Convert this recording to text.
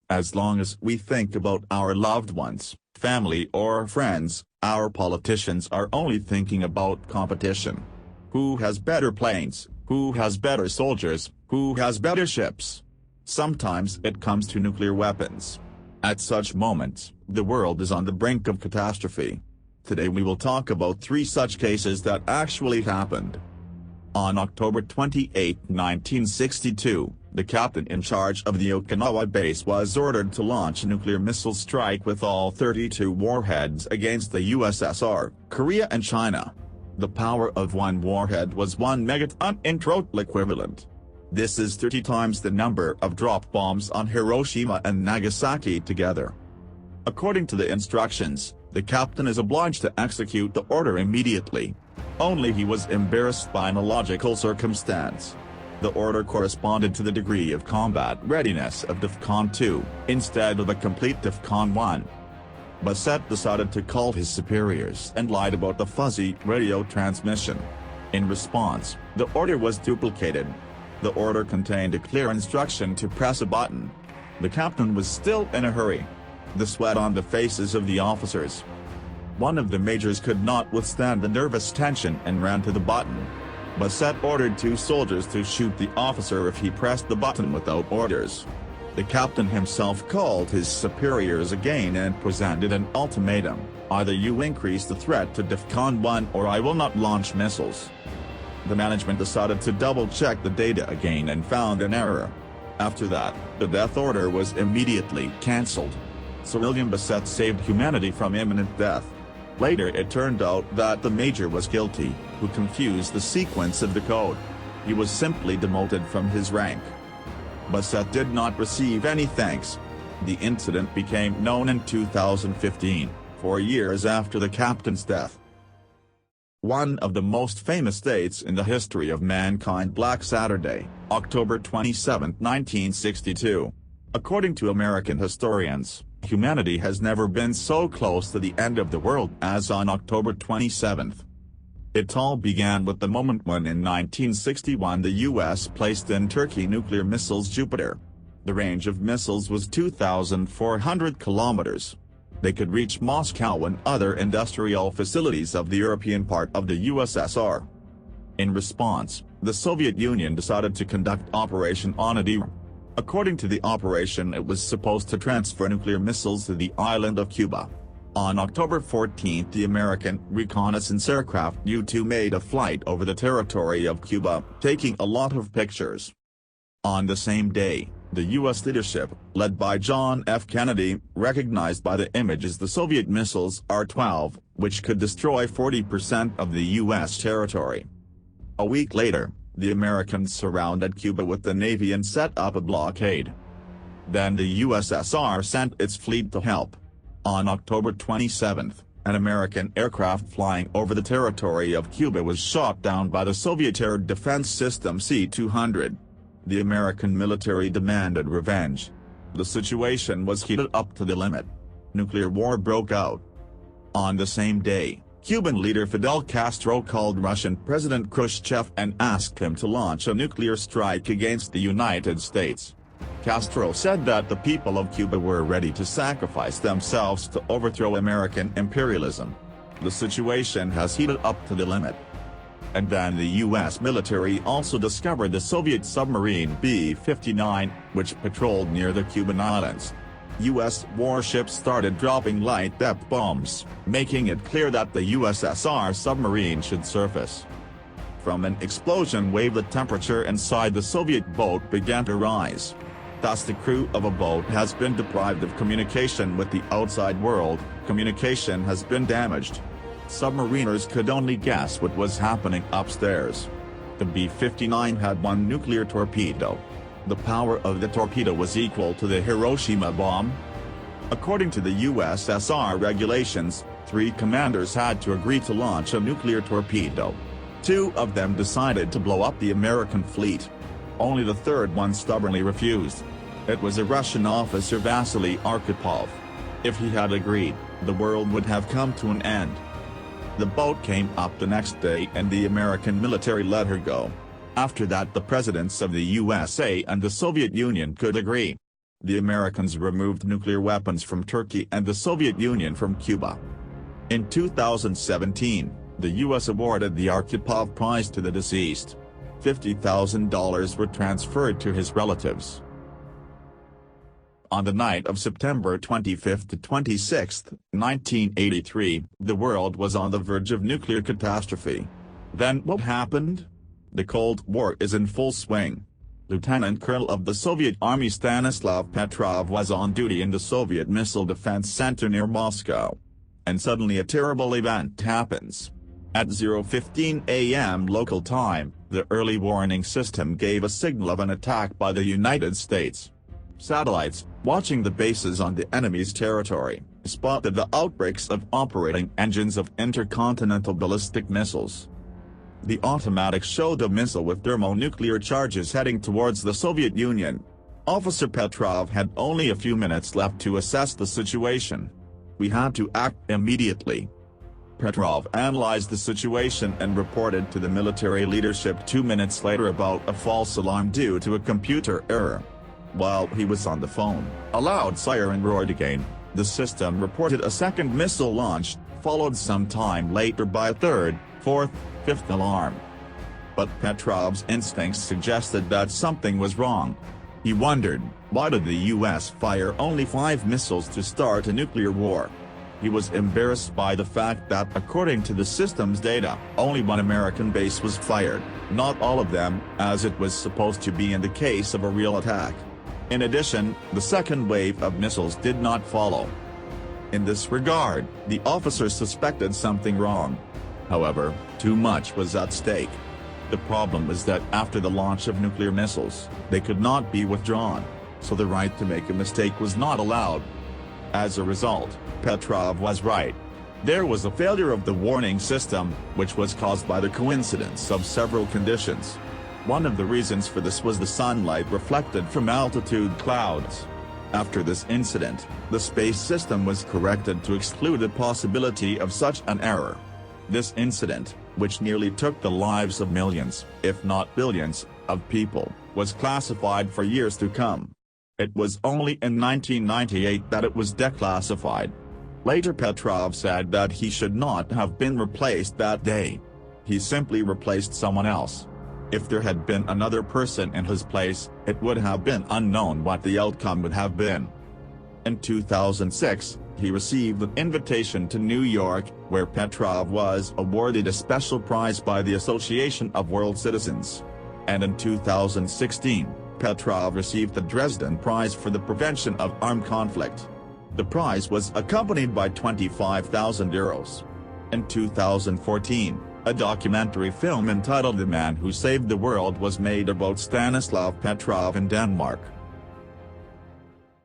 As long as we think about our loved ones, family or friends, our politicians are only thinking about competition. Who has better planes, who has better soldiers, who has better ships? Sometimes it comes to nuclear weapons. At such moments, the world is on the brink of catastrophe. Today we will talk about 3 such cases that actually happened. On October 28, 1962, the captain in charge of the Okinawa base was ordered to launch a nuclear missile strike with all 32 warheads against the USSR, Korea and China. The power of one warhead was 1 megaton in total equivalent. This is 30 times the number of drop bombs on Hiroshima and Nagasaki together. According to the instructions, the captain is obliged to execute the order immediately. Only he was embarrassed by an illogical circumstance. The order corresponded to the degree of combat readiness of DEFCON 2, instead of a complete DEFCON 1. Bassett decided to call his superiors and lied about the fuzzy radio transmission. In response, the order was duplicated. The order contained a clear instruction to press a button. The captain was still in a hurry. The sweat on the faces of the officers. One of the majors could not withstand the nervous tension and ran to the button. Bassett ordered 2 soldiers to shoot the officer if he pressed the button without orders. The captain himself called his superiors again and presented an ultimatum: either you increase the threat to DEFCON 1 or I will not launch missiles. The management decided to double-check the data again and found an error. After that, the death order was immediately cancelled. Sir William Bassett saved humanity from imminent death. Later it turned out that the major was guilty, who confused the sequence of the code. He was simply demoted from his rank. Bassett did not receive any thanks. The incident became known in 2015, 4 years after the captain's death. One of the most famous dates in the history of mankind: Black Saturday, October 27, 1962. According to American historians, humanity has never been so close to the end of the world as on October 27. It all began with the moment when in 1961 the U.S. placed in Turkey nuclear missiles Jupiter. The range of missiles was 2,400 kilometers. They could reach Moscow and other industrial facilities of the European part of the USSR. In response, the Soviet Union decided to conduct Operation Onodira. According to the operation, it was supposed to transfer nuclear missiles to the island of Cuba. On October 14, the American reconnaissance aircraft U-2 made a flight over the territory of Cuba, taking a lot of pictures. On the same day, the U.S. leadership, led by John F. Kennedy, recognized by the images the Soviet missiles R-12, which could destroy 40% of the U.S. territory. A week later, the Americans surrounded Cuba with the Navy and set up a blockade. Then the USSR sent its fleet to help. On October 27, an American aircraft flying over the territory of Cuba was shot down by the Soviet air defense system C-200. The American military demanded revenge. The situation was heated up to the limit. Nuclear war broke out. On the same day, Cuban leader Fidel Castro called Russian President Khrushchev and asked him to launch a nuclear strike against the United States. Castro said that the people of Cuba were ready to sacrifice themselves to overthrow American imperialism. The situation has heated up to the limit. And then the U.S. military also discovered the Soviet submarine B-59, which patrolled near the Cuban islands. U.S. warships started dropping light depth bombs, making it clear that the USSR submarine should surface. From an explosion wave, the temperature inside the Soviet boat began to rise. Thus the crew of a boat has been deprived of communication with the outside world. Communication has been damaged. Submariners could only guess what was happening upstairs. The B-59 had 1 nuclear torpedo. The power of the torpedo was equal to the Hiroshima bomb. According to the USSR regulations, 3 commanders had to agree to launch a nuclear torpedo. 2 of them decided to blow up the American fleet. Only the third one stubbornly refused. It was a Russian officer, Vasily Arkhipov. If he had agreed, the world would have come to an end. The boat came up the next day and the American military let her go. After that, the presidents of the USA and the Soviet Union could agree. The Americans removed nuclear weapons from Turkey and the Soviet Union from Cuba. In 2017, the U.S. awarded the Arkhipov Prize to the deceased. $50,000 were transferred to his relatives. On the night of September 25 to 26, 1983, the world was on the verge of nuclear catastrophe. Then what happened? The Cold War is in full swing. Lieutenant Colonel of the Soviet Army Stanislav Petrov was on duty in the Soviet Missile Defense Center near Moscow. And suddenly a terrible event happens. At 0:15 a.m. local time, the early warning system gave a signal of an attack by the United States. Satellites, watching the bases on the enemy's territory, spotted the outbreaks of operating engines of intercontinental ballistic missiles. The automatic showed a missile with thermonuclear charges heading towards the Soviet Union. Officer Petrov had only a few minutes left to assess the situation. "We had to act immediately." Petrov analyzed the situation and reported to the military leadership 2 minutes later about a false alarm due to a computer error. While he was on the phone, a loud siren roared again. The system reported a second missile launched, followed some time later by a third, fourth, fifth alarm. But Petrov's instincts suggested that something was wrong. He wondered, why did the U.S. fire only 5 missiles to start a nuclear war? He was embarrassed by the fact that according to the system's data, only 1 American base was fired, not all of them, as it was supposed to be in the case of a real attack. In addition, the second wave of missiles did not follow. In this regard, the officer suspected something wrong. However, too much was at stake. The problem was that after the launch of nuclear missiles, they could not be withdrawn, so the right to make a mistake was not allowed. As a result, Petrov was right. There was a failure of the warning system, which was caused by the coincidence of several conditions. One of the reasons for this was the sunlight reflected from altitude clouds. After this incident, the space system was corrected to exclude the possibility of such an error. This incident, which nearly took the lives of millions, if not billions, of people, was classified for years to come. It was only in 1998 that it was declassified. Later Petrov said that he should not have been replaced that day. He simply replaced someone else. If there had been another person in his place, it would have been unknown what the outcome would have been. In 2006, he received an invitation to New York, where Petrov was awarded a special prize by the Association of World Citizens. And in 2016, Petrov received the Dresden Prize for the Prevention of Armed Conflict. The prize was accompanied by €25,000. In 2014, a documentary film entitled The Man Who Saved the World was made about Stanislav Petrov in Denmark.